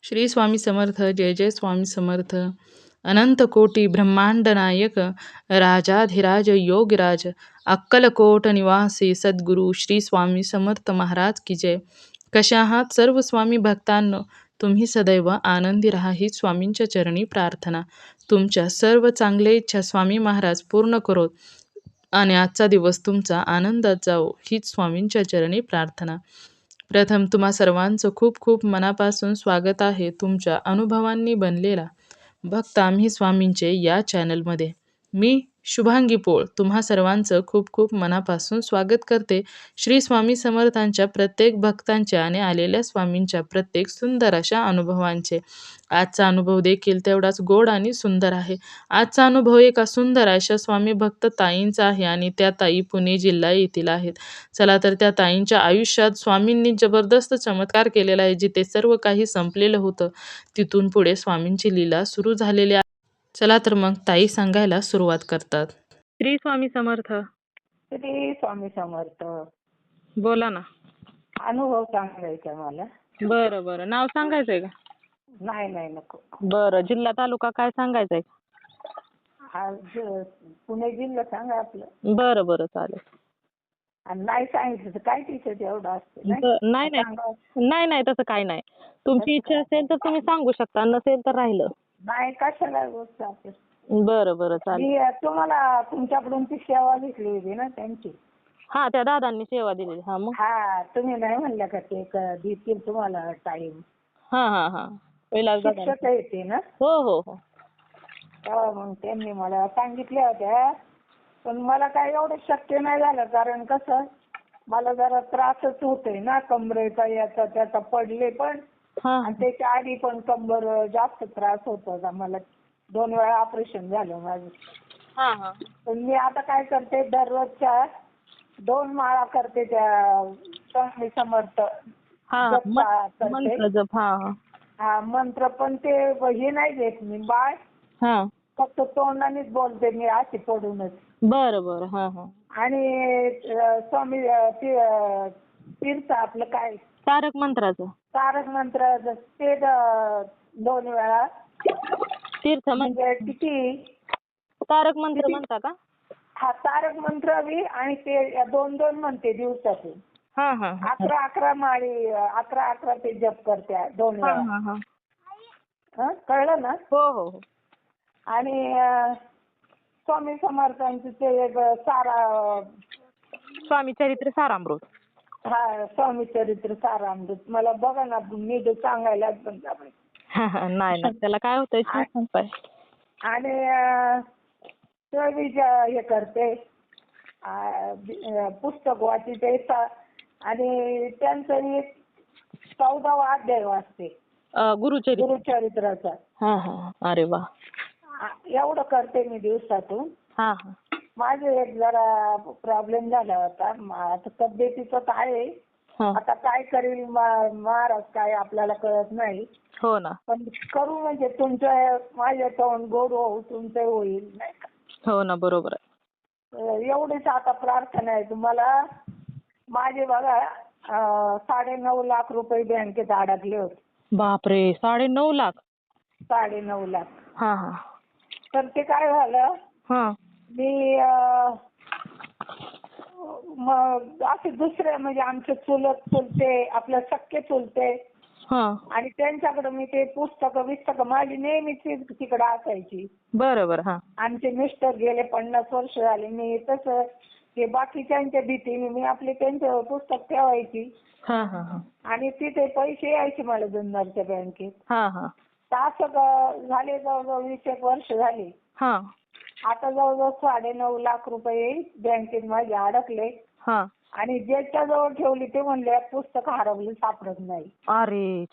श्री स्वामी समर्थ. जय जय स्वामी समर्थ. अनंत कोटी ब्रह्मांड नायक राजाधिराज योगराज अक्कलकोट निवासी सद्गुरू श्री स्वामी समर्थ महाराज की जय. कशा आहात सर्व स्वामी भक्तांनो? तुम्ही सदैव आनंदी राहा हीच स्वामींच्या चरणी प्रार्थना. तुमच्या सर्व चांगल्या इच्छा स्वामी महाराज पूर्ण करोत आणि आजचा दिवस तुमचा आनंदात जाओ हीच स्वामींच्या चरणी प्रार्थना. प्रथम तुम्हा सर्वांचं खूप खूप मनापासून स्वागत आहे तुमच्या अनुभवांनी बनलेला भक्त आम्ही स्वामींचे या चॅनलमध्ये. मी शुभांगी पोळ तुम्हा सर्वांचं खूप खूप मनापासून स्वागत करते श्री स्वामी समर्थांच्या प्रत्येक भक्तांच्या आणि आलेल्या स्वामींच्या प्रत्येक सुंदर अशा अनुभवांचे. आजचा अनुभव देखील तेवढाच गोड आणि सुंदर आहे. आजचा अनुभव एका सुंदर अशा स्वामी भक्त ताईंचा आहे आणि त्या ताई पुणे जिल्हा येथील आहेत. चला तर त्या ताईंच्या आयुष्यात स्वामींनी जबरदस्त चमत्कार केलेला आहे. जिथे सर्व काही संपलेलं होतं तिथून पुढे स्वामींची लीला सुरू झालेली आहे. चला तर मग ताई सांगायला सुरुवात करतात. श्री स्वामी समर्थ. श्री स्वामी समर्थ. बोला ना. अनुभव सांगायचा मला. बरं बरं. नाव सांगायचंय का? नाही नाही नको. बरं. जिल्हा तालुका काय सांगायचंय? आज पुणे जिल्हा सांगा आपलं. बरं बरं चालेल. आणि नाही सांगितलं तर काय तिचं एवढं असते नाही नाही नाही तसं काही नाही. तुमची इच्छा असेल तर तुम्ही सांगू शकता, नसेल तर राहिलं. नाही कशाला गोष्ट आपली. बरं बरं चालेल. मी तुम्हाला तुमच्याकडून ती सेवा घेतली होती ना त्यांची. हा त्या दादांनी सेवा दिलेली. हा मग हा तुम्ही नाही म्हणल्या का ते देतील तुम्हाला टाइम. हा हा हा पहिला शिक्षक येते ना. हो हो हो. तेव्हा मग त्यांनी मला सांगितल्या होत्या पण मला काय एवढं शक्य नाही झालं कारण कसं मला जरा त्रासच होतोय ना कमरेचा याचा त्याचा पडले पण आणि त्याच्या आधी पण कंबर जास्त त्रास होत होता मला. 2 वेळा ऑपरेशन झालं माझं. पण मी आता काय करते दररोजच्या 2 माळा करते त्या स्वामी समर्थ जप. हा मंत्र पण ते हे नाही घेत मी बाळ. फक्त तोंडानेच बोलते मी अशी पडूनच. बरं बरं. हा हा. आणि स्वामी तीर्थ आपलं काय तारक मंत्राचं ते 2 वेळा. तीर्थ म्हणजे किती तारक मंत्र म्हणता का? हा तारक मंत्र बी आणि ते 2-2 म्हणते दिवसातून. 11 माळी 11 ते जप करते 2 वेळा. कळलं ना? हो हो हो. आणि स्वामी समर्थांचं ते एक स्वामी चरित्र सारामृत. हा स्वामी चरित्र सारामृत मला बघा ना नीट सांगायला पण नाही ना त्याला काय होतंय सांगताय. आणि हे करते पुस्तक वाचते आणि त्यांचं 14वा अध्याय वाचते गुरुचरित्राचा. अरे वा. एवढं करते मी दिवसातून. माझे एक जरा प्रॉब्लेम झाला होता आता तब्येतीचं काय आता काय करेल महाराज काय आपल्याला कळत नाही. हो ना. पण करू म्हणजे तुमचं माझ्या तोंड गोड होऊ तुमचं होईल नाही का. हो ना बरोबर आहे. एवढीच आता प्रार्थना आहे तुम्हाला. माझे बघा 9.5 लाख रुपये बँकेत अडकले होते. बापरे. 9.5 लाख. 9.5 लाख. हा. तर ते काय झालं मी मग असे दुसरे म्हणजे आमचे चुलते आपल्या सख्खे चुलते आणि त्यांच्याकडे मी ते पुस्तकं माझी नेहमीच तिकडे असायची. बरोबर. आमचे मिस्टर गेले 50 वर्ष झाले. मी तसं ते बाकीच्यांच्या भीतीने मी आपले त्यांचं पुस्तक ठेवायची आणि तिथे पैसे यायचे मला जुन्नरच्या बँकेत. असं झाले जवळजवळ 20 वर्ष झाली. आता जवळजवळ 9.5 लाख रुपये बँकेत माझे अडकले आणि ज्याच्याजवळ ठेवली ते म्हणले पुस्तक हरवले सापडत नाही. अरे.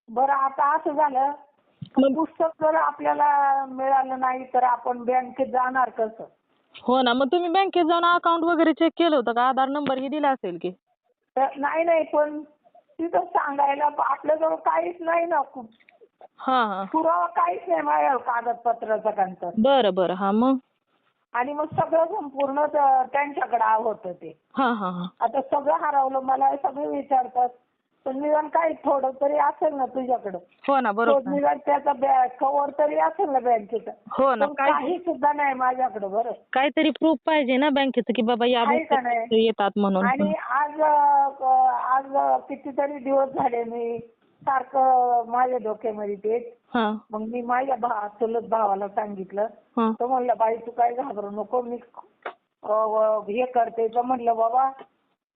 बरं आता असं झालं पुस्तक जर आपल्याला मिळालं नाही तर आपण बँकेत जाणार कसं? हो ना. मग तुम्ही बँकेत जाऊन अकाउंट वगैरे चेक केलं होतं का? आधार नंबर ही दिला असेल की? नाही पण तिथं सांगायला आपल्याजवळ काहीच नाही ना. पुरावा काहीच नाही माझ्या कागदपत्राचा कंतर. बरं बरं. मग आणि मग सगळं संपूर्ण त्यांच्याकडे होतं ते. आता सगळं हरवलं मला सगळे विचारतात पण निदान काही थोडं तरी असेल ना तुझ्याकडं. हो ना, तो बरोबर. निदान त्याचा कव्हर तरी असेल ना बँकेचा. हो ना, पण काही सुद्धा नाही माझ्याकडे बरं. काहीतरी प्रूफ पाहिजे ना बँकेचं की बाबा या आहे का भक्ताचे नाही? पैसे येतात म्हणून. आणि आज कितीतरी दिवस झाले मी सारखं माझ्या डोक्यामध्ये तेच. हां, मग मी माझ्या चुलत भावाला सांगितलं. हां, तो म्हणला बाई तू काय घाबरू नको मी हे करते. तर म्हणलं बाबा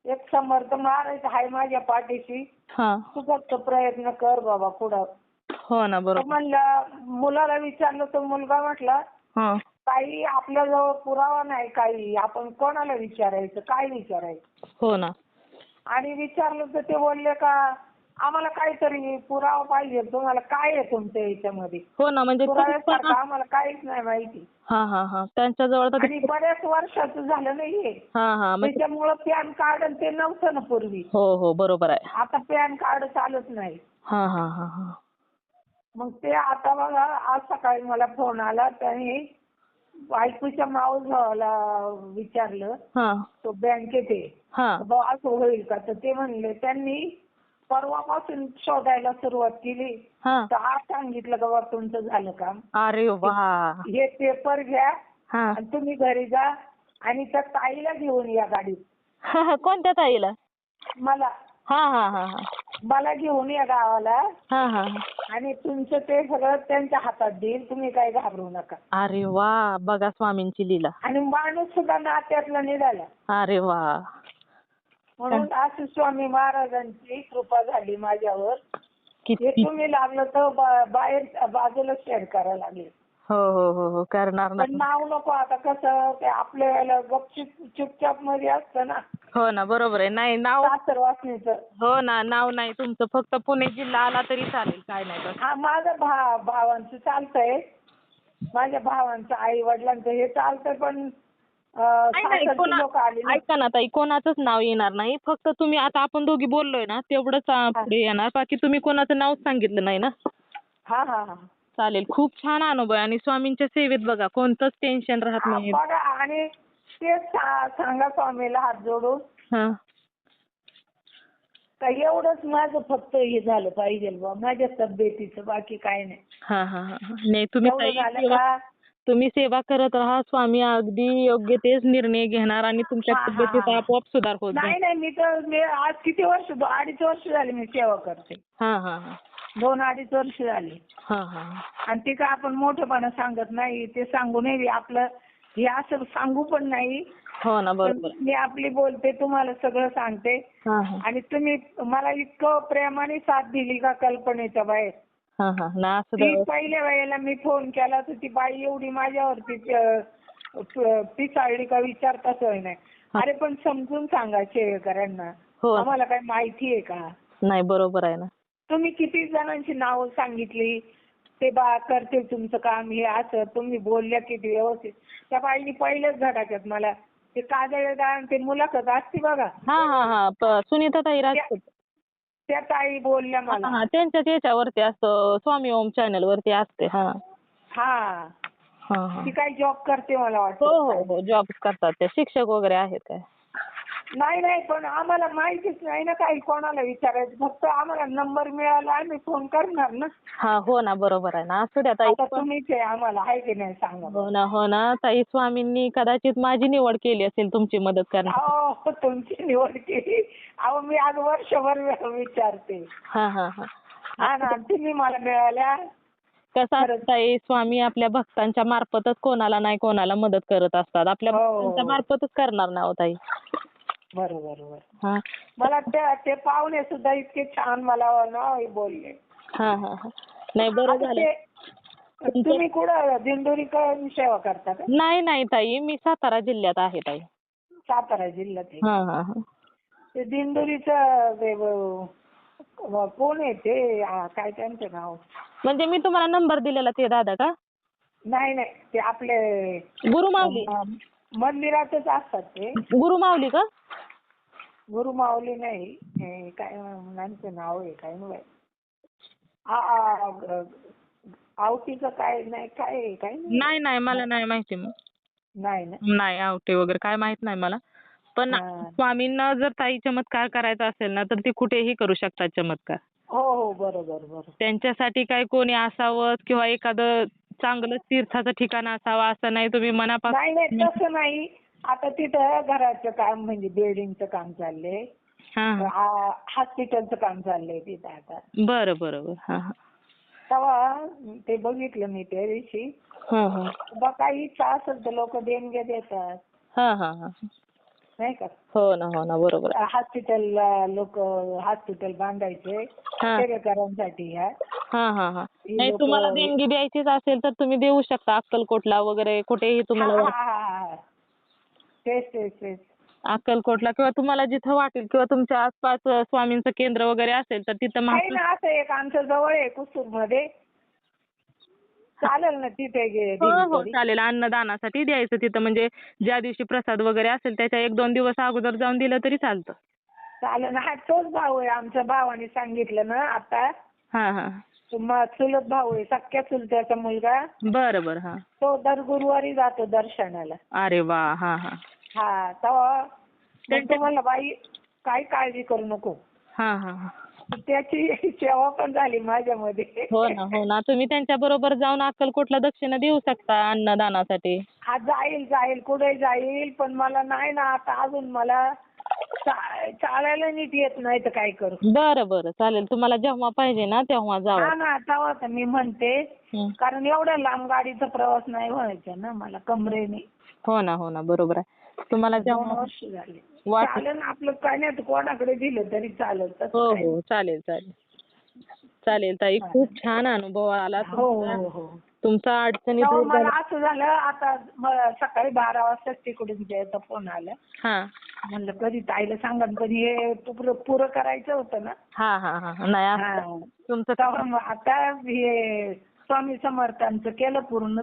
एक समर्थ महाराज आहे माझ्या पाठीशी. हां. तू फक्त प्रयत्न कर बाबा पुढं. हो ना, तर बरोबर. म्हणलं मुलाला विचारलं तर मुलगा म्हटला हां. काही आपल्याजवळ पुरावा नाही काही. आपण कोणाला विचारायचं काय विचारायचं. हो ना. आणि विचारलं तर ते बोलले का आम्हाला काहीतरी पुरावा पाहिजे. तुम्हाला काय आहे तुमच्या याच्यामध्ये हो ना, म्हणजे पुराव्यासारखं आम्हाला काहीच नाही माहिती. हां, हां, हां. त्यांच्याजवळ तर आणि बऱ्याच वर्षाचं झालं नाहीये. हां, हां. म्हणजे त्याच्यामुळं पॅन कार्ड ते नव्हतं ना पूर्वी. हो, हो, बरोबर आहे. आता पॅन कार्ड चालत नाही. हां, हां, हां, हां. मग ते आता बघा आज सकाळी मला फोन आला. त्याने बायकोच्या मावस भावाला विचारलं. हां, तो बँकेत आहे. हां. बुवा असं होईल का? तर ते म्हणले त्यांनी परवापासून शोधायला सुरुवात केली. हां. तर आज सांगितलं का बाबा तुमचं झालं काम. अरे वाह! हे पेपर घ्या हां. आणि तुम्ही घरी जा आणि त्या ताईला घेऊन या गाडीत. कोणत्या ताईला? मला हां, हां, हां, हां. मला घेऊन या गावाला हां, हां, हां. आणि तुमचं ते सगळं त्यांच्या हातात देईल. तुम्ही काही घाबरू नका. अरे वाह! बघा स्वामींची लीला. आणि माणूस सुद्धा नात्यातला निघाला. अरे वाह! म्हणून असं स्वामी महाराजांची कृपा झाली माझ्यावर. हे किती तुम्ही लागलं तर बाहेर बाजूला शेअर करायला लागले. हो, हो, हो, हो. करणार ना. पण नाव नको आता कसं ते आपल्या वेळेला गपचूप चुपचाप मध्ये असतं ना हो ना, बरोबर आहे. नाही नाव सासर वासनीचं. हो ना, नाव नाही तुमचं फक्त पुणे जिल्हा आला तरी चालेल. काय नाही तसं. हा माझं भावांचं चालतंय. माझ्या भावांचं आई वडिलांचं हे चालतंय पण नाही, नाही. सासरची लोक आली ना. ऐका ना ताई, कोणाचंच नाव येणार नाही. फक्त तुम्ही आता आपण दोघी बोललोय ना तेवढंच पुढे येणार. बाकी तुम्ही कोणाचं नावच सांगितलं नाही ना. हा हा हा. चालेल. खूप छान अनुभव आहे आणि स्वामींच्या सेवेत बघा कोणतंच टेन्शन राहत नाही. बघा आणि तेच सांगा स्वामीला हात जोडून हां. का एवढंच माझं फक्त हे झालं पाहिजे बा माझ्या तब्येतीचं बाकी काय नाही. हां, हां, हां, हां. नाही तुम्ही एवढं ताई झालं का तुम्ही सेवा करत राहा. स्वामी अगदी योग्य तेच निर्णय घेणार आणि तुमच्या हा, हा, तब्येतीत हा. आपोआप सुधार होत जाईल. नाही मी आज किती वर्ष 2-2.5 वर्ष झाली मी सेवा करते. हां, हां, हां. 2-2.5 वर्ष झाली. हां, हां. आणि ते काय आपण मोठेपणा सांगत नाही. ते सांगू नये आपलं हे असं सांगू पण नाही. हो ना, पण बरोबर. मी आपली बोलते तुम्हाला सगळं सांगते. हां, हां. आणि तुम्ही मला इतकं प्रेमाने साथ दिली का कल्पनेच्या बाहेर. हां, हां. ना असू ती द्या. पहिल्या वेळेला मी फोन केला तर ती बाई एवढी माझ्यावरती पिसाळली का विचारताच होय नाही. अरे पण समजून सांगा शेळकरांना. हो. आम्हाला काय माहिती आहे का? नाही बरोबर आहे ना. तुम्ही किती जणांची नावं सांगितली. ते करते तुमचं काम हे असं तुम्ही बोलल्या किती व्यवस्थित. त्या बाईनी पहिल्याच धडाक्यात मला ते काजळदार ते मुलाखत असते बघा. हां, हां, हां. सुनीताताई राजपूत. त्या ताई बोलल्या मला. हां, हां. त्यांच्याच याच्यावरती असतं स्वामी ओम चॅनलवरती असते. हां. हा हां, हां. ती काही जॉब करते मला हो, वाटतं. हो, हो. जॉब करतात ते. शिक्षक वगैरे आहेत काय? नाही पण आम्हाला माहितीच नाही ना काही कोणाला विचारायचं. फक्त आम्हाला नंबर मिळाला आम्ही फोन करणार ना. हां, हो ना, बरोबर आहे ना. असू द्या ताई. आता तुम्हीच आहे आम्हाला आहे की नाही सांगा. हो ना, हो ना. ताई स्वामींनी कदाचित माझी निवड केली असेल तुमची मदत करण्यासाठी. अहो तुमची निवड केली. अहो मी आज वर्षभर विचारते. हां, हां, हां. हा ना तुम्ही मला मिळाल्या. कसं असतं ताई, स्वामी आपल्या भक्तांच्या मार्फतच कोणाला नाही कोणाला मदत करत असतात. आपल्या हो. भक्तांच्या मार्फतच करणार ना हो ताई. बरोबर. हां. मला ते पाहुणे सुद्धा इतके छान मला ना बोलले. हां, हां, हां. नाही बरं आता झालं. तुम्ही कुठं दिंडोरी सेवा करता का? नाही, नाही ताई. मी सातारा जिल्ह्यात आहे ताई. सातारा जिल्ह्यात आहे. हां, हां, हां. ते दिंडोरीचं ते कोण आहे ते काय त्यांचं नाव? म्हणजे मी तुम्हाला नंबर दिलेला ते दादा का? नाही ते आपले गुरुमाऊली. मंदिरातच असतात ते. गुरुमाऊली का? गुरुमाऊली नाही. हे काय मुलांचं नाव आहे काय नाही. आवटीचं काय नाही काय नाही. नाही, नाही. मला नाही माहिती मग. नाही ना. नाही आवटे वगैरे काय माहित नाही मला. पण हा. स्वामींना जर ताई चमत्कार करायचा असेल ना तर ते कुठेही करू शकतात चमत्कार. हो हो बरोबर बरोबर. त्यांच्यासाठी काय कोणी असावं किंवा एखादं चांगलं तीर्थाचं ठिकाण असावं असं नाही. तुम्ही नाही नाही मनापासून तसं नाही. आता तिथं घराचं काम म्हणजे बिल्डिंगचं काम चाललंय. हां हां. हॉस्पिटलचं काम चाललंय तिथं आता. बरं बरोबर. हां हां. तेव्हा ते बघितलं मी त्या दिवशी. हां हां. बा काही इच्छा असेल तर लोक देणग्या देतात हां हां हां. नाही का. हो ना हो ना बरोबर. हॉस्पिटलला लोक हॉस्पिटल बांधायचे हां सेवेकरांसाठी ह्या हां हां हां. ही नाही लोक. तुम्हाला देणगी द्यायचीच असेल तर तुम्ही देऊ शकता अक्कलकोटला वगैरे कुठेही हा तुम्हाला हा हा हा. तेच तेच तेच. अक्कलकोटला किंवा तुम्हाला जिथं वाटेल किंवा तुमच्या आसपास स्वामींचं केंद्र वगैरे असेल तर तिथं आहे ना असं एक आमच्या जवळ आहे कुसूर मध्ये. चालेल ना तिथे हो दिली हो तरी. चालेल. अन्नदानासाठी द्यायचं तिथं म्हणजे ज्या दिवशी प्रसाद वगैरे असेल त्याच्या 1-2 दिवस अगोदर जाऊन दिलं तरी चालतं. चालेल ना. हा तोच भाऊ आहे आमच्या भावाने सांगितलं ना आता. हां हां. चुलत भाऊ आहे सख्या चुलत्याचा मुलगा. बरं बरं. हां. तो दर गुरुवारी जातो दर्शनाला. अरे वाह! हां हां. हा तेव्हा मग तो म्हणला बाई काही काळजी करू नको. हां हां हां. त्याची सेवा पण झाली माझ्यामध्ये. हो ना हो ना. तुम्ही त्यांच्याबरोबर जाऊन अक्कलकोटला दक्षिणा देऊ शकता अन्नदानासाठी. हा जाईल जाईल कुठे जाईल पण मला नाही ना आता अजून मला चालायला नीट येत नाही तर काय करू. बरं बरं चालेल. तुम्हाला जेव्हा पाहिजे ना तेव्हा जावा. हा ना तेव्हा तर मी म्हणते हं. कारण एवढ्या लांब गाडीचा प्रवास नाही व्हायचा ना मला कमरेने. हो ना हो ना बरोबर आहे. तुम्हाला 2 जेव्हा वर्ष झाले. वाटेल. चालेल आपलं काय नाही तर कोणाकडे दिलं तरी चालेल हो तसं काही हो चालेल चालेल. चालेल ताई खूप छान अनुभव आला नाही. हो तुमचा. हो हो. तुमचा अडचणी तेव्हा दूर मला झाल्या. असं झालं आता सकाळी 12 वाजता तिकडून त्याचा फोन आला. हां. म्हणलं कधी ताईला सांगा कधी हे पुरं करायचं होतं ना. हां हां हां. नाही हा. असं तुमचं तेव्हा मग आता हे स्वामी समर्थांचं केलं पूर्ण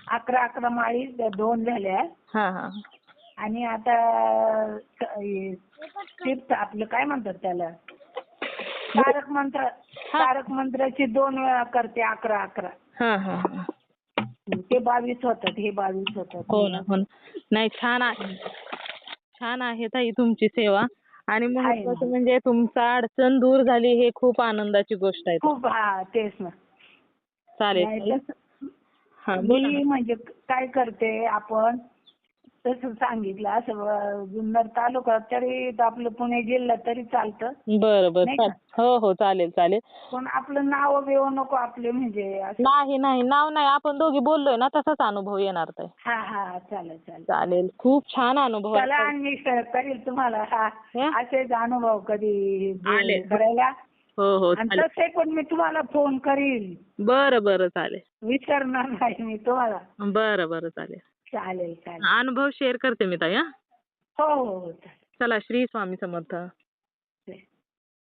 11 माळी 2 झाल्या. हां हां. आणि आता तीर्थ आपलं काय म्हणतात त्याला तारक मंत्राची 2 वेळा करते 11. हां हां हां. ते 22 होतात हे 22 होतात. हो ना हो ना. नाही छान आहे. छान आहे ताई तुमची सेवा आणि महत्वाचं म्हणजे तुमचा अडचण दूर झाली हे खूप आनंदाची गोष्ट आहे. खूप. हा तेच ना. चालेल नाही ताई. तसं हां बोला ना. मी म्हणजे काय करते आपण तसं सांगितलं असं जुन्नर तालुका तरी आपलं पुणे जिल्हा तरी चालतं. बरं बरं नाही चालेल. का. हो हो चालेल चालेल. पण आपलं नाव बिव नको आपले म्हणजे असं. नाही नाही नाव नाही. आपण दोघी बोललोय ना तसाच अनुभव येणार ताई. हा हा चालेल चालेल. चालेल. खूप छान अनुभव चला आहे. आणि मी करील तुम्हाला हं? असेच अनुभव कधी आले. करायला. हो हो आणि चालेल. तसे पण मी तुम्हाला फोन करील. बरं बरं चालेल. विसरणार नाही मी तुम्हाला. बरं बरं चालेल. चालेल चालेल. अनुभव शेअर करते मी ताई. हां. हो हो हो चालेल. चला श्री स्वामी समर्थ.